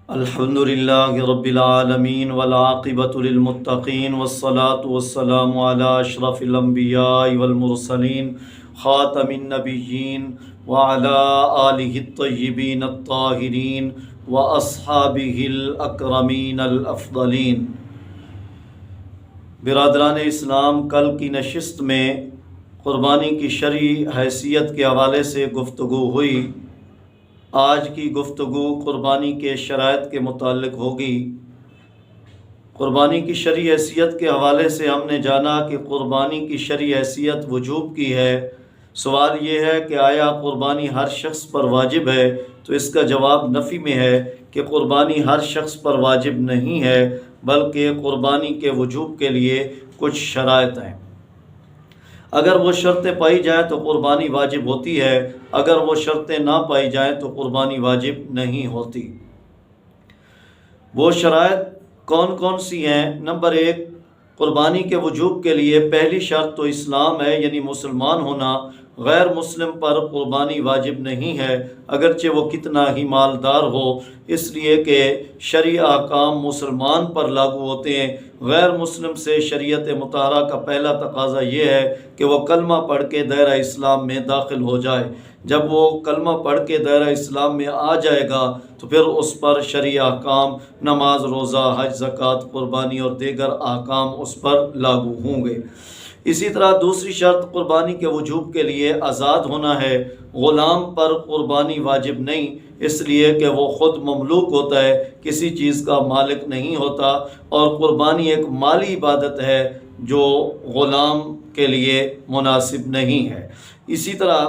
الحمدللہ رب العالمین والعاقبۃ للمتقین والصلاة والسلام علی اشرف الانبیاء والمرسلین خاتم النبیین وعلی آلہ الطیبین الطاہرین واصحابہ الاکرمین الافضلین۔ برادران اسلام، کل کی نشست میں قربانی کی شرعی حیثیت کے حوالے سے گفتگو ہوئی۔ آج کی گفتگو قربانی کے شرائط کے متعلق ہوگی۔ قربانی کی شرعی حیثیت کے حوالے سے ہم نے جانا کہ قربانی کی شرعی حیثیت وجوب کی ہے۔ سوال یہ ہے کہ آیا قربانی ہر شخص پر واجب ہے؟ تو اس کا جواب نفی میں ہے کہ قربانی ہر شخص پر واجب نہیں ہے، بلکہ قربانی کے وجوب کے لیے کچھ شرائط ہیں۔ اگر وہ شرطیں پائی جائیں تو قربانی واجب ہوتی ہے، اگر وہ شرطیں نہ پائی جائیں تو قربانی واجب نہیں ہوتی۔ وہ شرائط کون کون سی ہیں؟ نمبر 1، قربانی کے وجوب کے لیے پہلی شرط تو اسلام ہے، یعنی مسلمان ہونا۔ غیر مسلم پر قربانی واجب نہیں ہے، اگرچہ وہ کتنا ہی مالدار ہو، اس لیے کہ شرعی احکام مسلمان پر لاگو ہوتے ہیں۔ غیر مسلم سے شریعت مطہرہ کا پہلا تقاضا یہ ہے کہ وہ کلمہ پڑھ کے دائرہ اسلام میں داخل ہو جائے۔ جب وہ کلمہ پڑھ کے دائرہ اسلام میں آ جائے گا تو پھر اس پر شرعی احکام، نماز، روزہ، حج، زکوٰۃ، قربانی اور دیگر احکام اس پر لاگو ہوں گے۔ اسی طرح دوسری شرط قربانی کے وجوب کے لیے آزاد ہونا ہے۔ غلام پر قربانی واجب نہیں، اس لیے کہ وہ خود مملوک ہوتا ہے، کسی چیز کا مالک نہیں ہوتا، اور قربانی ایک مالی عبادت ہے جو غلام کے لیے مناسب نہیں ہے۔ اسی طرح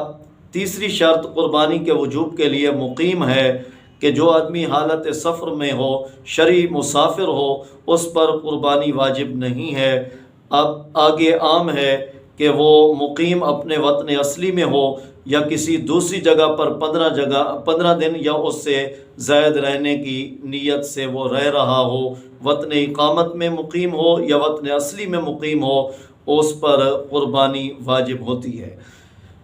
تیسری شرط قربانی کے وجوب کے لیے مقیم ہے کہ جو آدمی حالت سفر میں ہو، شرعی مسافر ہو، اس پر قربانی واجب نہیں ہے۔ اب آگے عام ہے کہ وہ مقیم اپنے وطن اصلی میں ہو یا کسی دوسری جگہ پر 15 دن یا اس سے زائد رہنے کی نیت سے وہ رہ رہا ہو، وطن اقامت میں مقیم ہو یا وطن اصلی میں مقیم ہو، اس پر قربانی واجب ہوتی ہے۔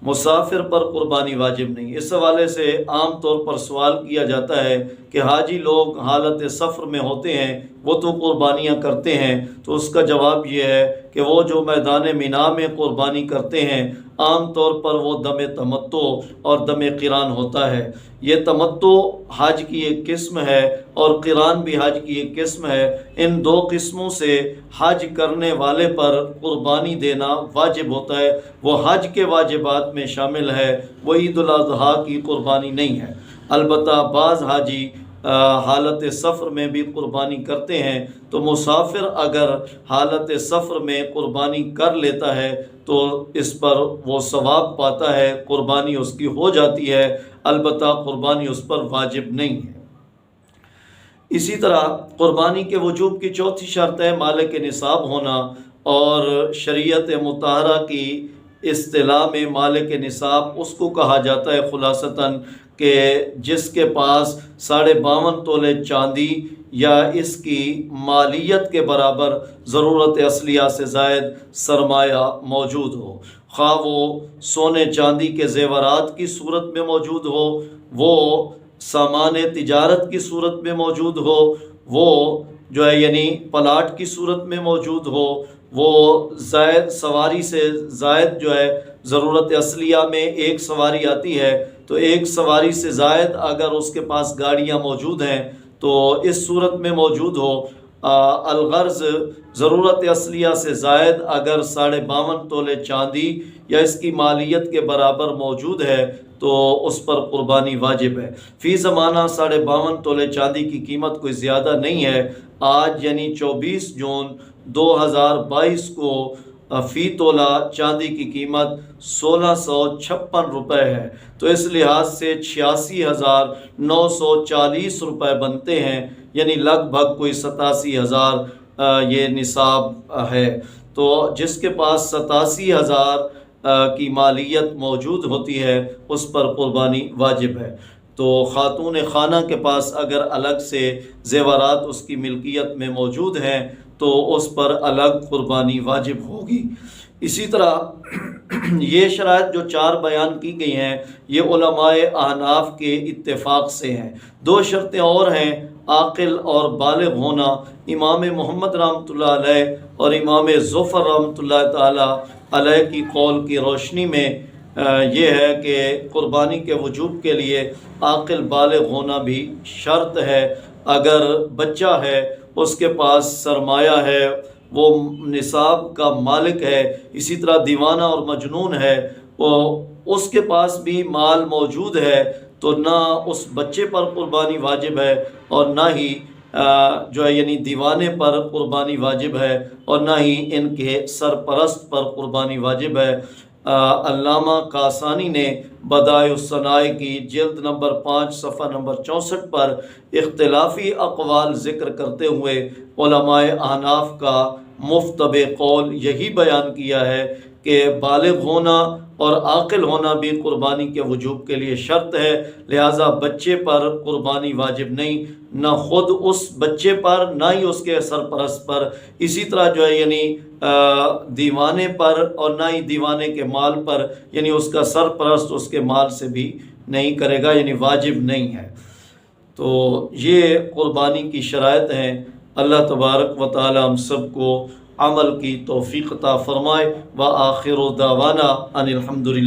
مسافر پر قربانی واجب نہیں۔ اس حوالے سے عام طور پر سوال کیا جاتا ہے کہ حاجی لوگ حالت سفر میں ہوتے ہیں، وہ تو قربانیاں کرتے ہیں، تو اس کا جواب یہ ہے کہ وہ جو میدان مینا میں قربانی کرتے ہیں، عام طور پر وہ دم تمتع اور دم قران ہوتا ہے۔ یہ تمتع حج کی ایک قسم ہے اور قران بھی حج کی ایک قسم ہے۔ ان دو قسموں سے حج کرنے والے پر قربانی دینا واجب ہوتا ہے، وہ حج کے واجبات میں شامل ہے، وہ عید الاضحیٰ کی قربانی نہیں ہے۔ البتہ بعض حاجی حالت سفر میں بھی قربانی کرتے ہیں، تو مسافر اگر حالت سفر میں قربانی کر لیتا ہے تو اس پر وہ ثواب پاتا ہے، قربانی اس کی ہو جاتی ہے، البتہ قربانی اس پر واجب نہیں ہے۔ اسی طرح قربانی کے وجوب کی چوتھی شرط ہے مالک نصاب ہونا، اور شریعت مطہرہ کی اصطلاح میں مالک نصاب اس کو کہا جاتا ہے خلاصتاً کہ جس کے پاس 52.5 تولے چاندی یا اس کی مالیت کے برابر ضرورت اصلیہ سے زائد سرمایہ موجود ہو، خواہ وہ سونے چاندی کے زیورات کی صورت میں موجود ہو، وہ سامان تجارت کی صورت میں موجود ہو، وہ جو ہے یعنی پلاٹ کی صورت میں موجود ہو، وہ زائد سواری سے زائد جو ہے ضرورت اصلیہ میں ایک سواری آتی ہے، تو ایک سواری سے زائد اگر اس کے پاس گاڑیاں موجود ہیں تو اس صورت میں موجود ہو۔ الغرض ضرورت اصلیہ سے زائد اگر 52.5 تولے چاندی یا اس کی مالیت کے برابر موجود ہے تو اس پر قربانی واجب ہے۔ فی زمانہ 52.5 تولے چاندی کی قیمت کوئی زیادہ نہیں ہے۔ آج یعنی 24 جون 2022 کو فی تولہ چاندی کی قیمت 1656 روپے ہے، تو اس لحاظ سے 86,940 روپے بنتے ہیں، یعنی لگ بھگ کوئی 87,000 یہ نصاب ہے۔ تو جس کے پاس 87,000 کی مالیت موجود ہوتی ہے اس پر قربانی واجب ہے۔ تو خاتون خانہ کے پاس اگر الگ سے زیورات اس کی ملکیت میں موجود ہیں تو اس پر الگ قربانی واجب ہوگی۔ اسی طرح یہ شرائط جو 4 بیان کی گئی ہیں یہ علماء احناف کے اتفاق سے ہیں۔ 2 شرطیں اور ہیں، عاقل اور بالغ ہونا۔ امام محمد رحمۃ اللہ علیہ اور امام ظفر رحمۃ اللہ تعالی علیہ کی قول کی روشنی میں یہ ہے کہ قربانی کے وجوب کے لیے عاقل بالغ ہونا بھی شرط ہے۔ اگر بچہ ہے، اس کے پاس سرمایہ ہے، وہ نصاب کا مالک ہے، اسی طرح دیوانہ اور مجنون ہے، وہ اس کے پاس بھی مال موجود ہے، تو نہ اس بچے پر قربانی واجب ہے اور نہ ہی جو ہے یعنی دیوانے پر قربانی واجب ہے اور نہ ہی ان کے سرپرست پر قربانی واجب ہے۔ علامہ کاسانی نے بدائع الصنائع کی جلد نمبر 5 صفحہ نمبر 64 پر اختلافی اقوال ذکر کرتے ہوئے علماء احناف کا مفتب قول یہی بیان کیا ہے کہ بالغ ہونا اور عاقل ہونا بھی قربانی کے وجوب کے لیے شرط ہے، لہٰذا بچے پر قربانی واجب نہیں، نہ خود اس بچے پر نہ ہی اس کے سرپرست پر، اسی طرح جو ہے یعنی دیوانے پر اور نہ ہی دیوانے کے مال پر، یعنی اس کا سرپرست اس کے مال سے بھی نہیں کرے گا، یعنی واجب نہیں ہے۔ تو یہ قربانی کی شرائط ہیں۔ اللہ تبارک و تعالی ہم سب کو عمل کی توفیق عطا فرمائے۔ وآخر دعوانا ان الحمد للہ۔